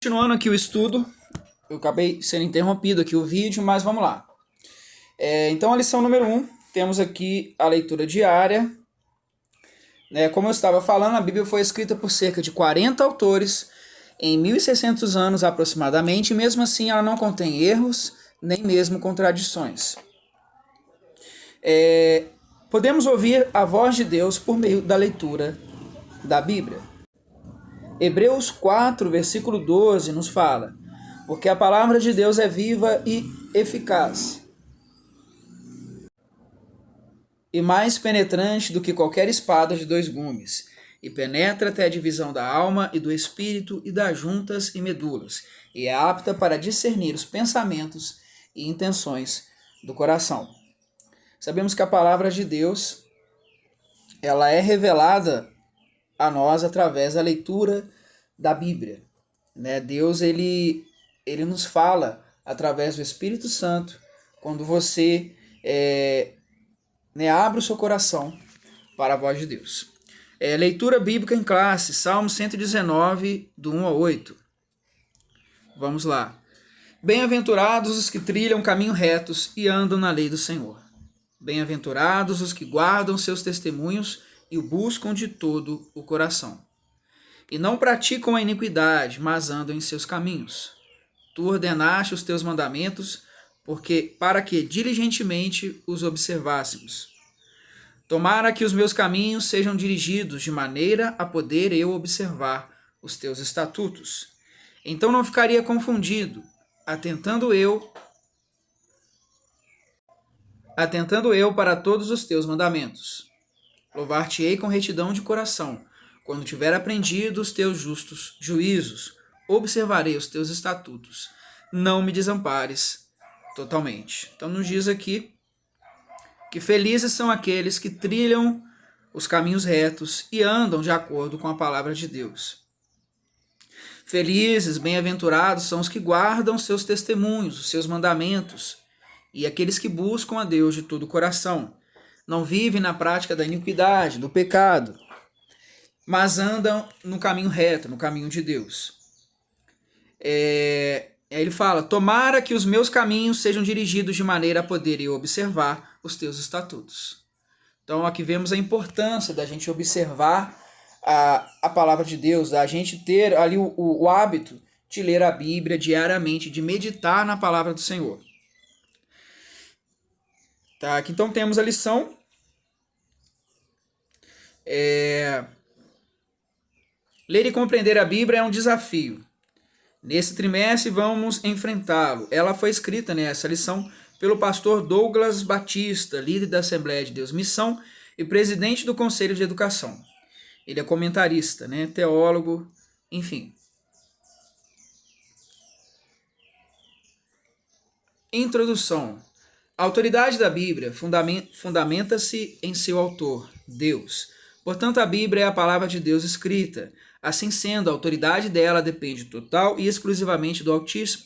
Continuando aqui o estudo, eu acabei sendo interrompido aqui o vídeo, mas vamos lá. Então, a lição número 1, temos aqui a leitura diária. Como eu estava falando, a Bíblia foi escrita por cerca de 40 autores em 1.600 anos aproximadamente, e mesmo assim ela não contém erros, nem mesmo contradições. Podemos ouvir a voz de Deus por meio da leitura da Bíblia. Hebreus 4, versículo 12 nos fala: porque a palavra de Deus é viva e eficaz, e mais penetrante do que qualquer espada de dois gumes, e penetra até a divisão da alma e do espírito e das juntas e medulas, e é apta para discernir os pensamentos e intenções do coração. Sabemos que a palavra de Deus, ela é revelada a nós através da leitura da Bíblia. Deus, ele nos fala através do Espírito Santo quando você abre o seu coração para a voz de Deus. Leitura bíblica em classe, Salmo 119, do 1 ao 8. Vamos lá. Bem-aventurados os que trilham caminho retos e andam na lei do Senhor. Bem-aventurados os que guardam seus testemunhos e o buscam de todo o coração. E não praticam a iniquidade, mas andam em seus caminhos. Tu ordenaste os teus mandamentos, para que diligentemente os observássemos. Tomara que os meus caminhos sejam dirigidos de maneira a poder eu observar os teus estatutos. Então não ficaria confundido, atentando eu para todos os teus mandamentos. Louvar-te-ei com retidão de coração, quando tiver aprendido os teus justos juízos. Observarei os teus estatutos. Não me desampares totalmente. Então nos diz aqui que felizes são aqueles que trilham os caminhos retos e andam de acordo com a palavra de Deus. Felizes, bem-aventurados são os que guardam seus testemunhos, os seus mandamentos, e aqueles que buscam a Deus de todo o coração. Não vivem na prática da iniquidade, do pecado, mas andam no caminho reto, no caminho de Deus. Ele fala: tomara que os meus caminhos sejam dirigidos de maneira a poder eu observar os teus estatutos. Então aqui vemos a importância da gente observar a palavra de Deus, da gente ter ali o hábito de ler a Bíblia diariamente, de meditar na palavra do Senhor. Tá, aqui então temos a lição. Ler e compreender a Bíblia é um desafio. Nesse trimestre vamos enfrentá-lo. Ela foi escrita, essa lição, pelo pastor Douglas Batista, líder da Assembleia de Deus Missão e presidente do Conselho de Educação. Ele é comentarista, teólogo, enfim. Introdução. A autoridade da Bíblia fundamenta-se em seu autor, Deus. Portanto, a Bíblia é a palavra de Deus escrita. Assim sendo, a autoridade dela depende total e exclusivamente do Altíssimo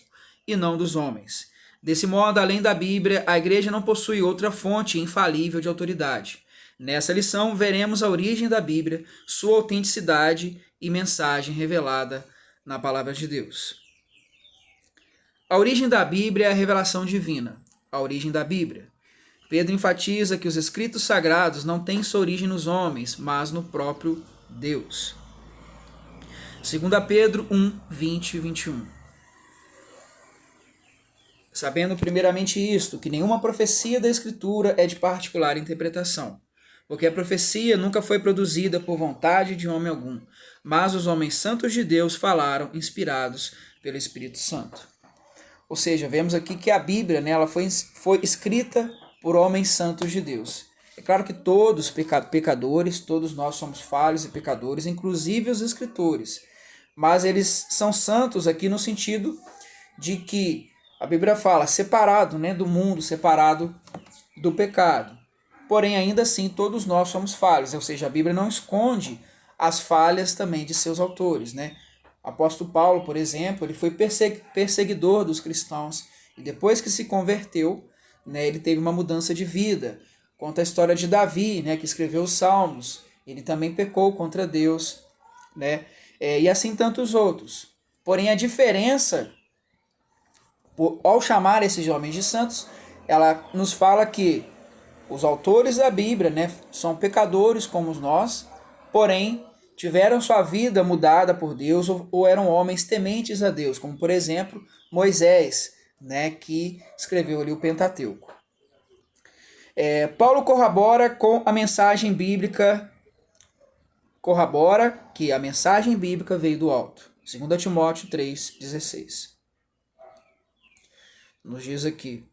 e não dos homens. Desse modo, além da Bíblia, a Igreja não possui outra fonte infalível de autoridade. Nessa lição, veremos a origem da Bíblia, sua autenticidade e mensagem revelada na palavra de Deus. A origem da Bíblia é a revelação divina. A origem da Bíblia. Pedro enfatiza que os escritos sagrados não têm sua origem nos homens, mas no próprio Deus. 2 Pedro 1, 20 e 21. Sabendo primeiramente isto, que nenhuma profecia da Escritura é de particular interpretação, porque a profecia nunca foi produzida por vontade de homem algum, mas os homens santos de Deus falaram, inspirados pelo Espírito Santo. Ou seja, vemos aqui que a Bíblia, ela foi escrita por homens santos de Deus. É claro que todos pecadores, todos nós somos falhos e pecadores, inclusive os escritores. Mas eles são santos aqui no sentido de que a Bíblia fala separado do mundo, separado do pecado. Porém, ainda assim, todos nós somos falhos. Ou seja, a Bíblia não esconde as falhas também de seus autores. Apóstolo Paulo, por exemplo, ele foi perseguidor dos cristãos. E depois que se converteu, ele teve uma mudança de vida. Conta a história de Davi, que escreveu os Salmos. Ele também pecou contra Deus. E assim tantos outros. Porém, a diferença, ao chamar esses homens de santos, ela nos fala que os autores da Bíblia, né, são pecadores como nós, porém tiveram sua vida mudada por Deus ou eram homens tementes a Deus, como por exemplo Moisés, né, que escreveu ali o Pentateuco. Paulo corrobora com a mensagem bíblica, corrobora que a mensagem bíblica veio do alto. 2 Timóteo 3,16. Nos diz aqui: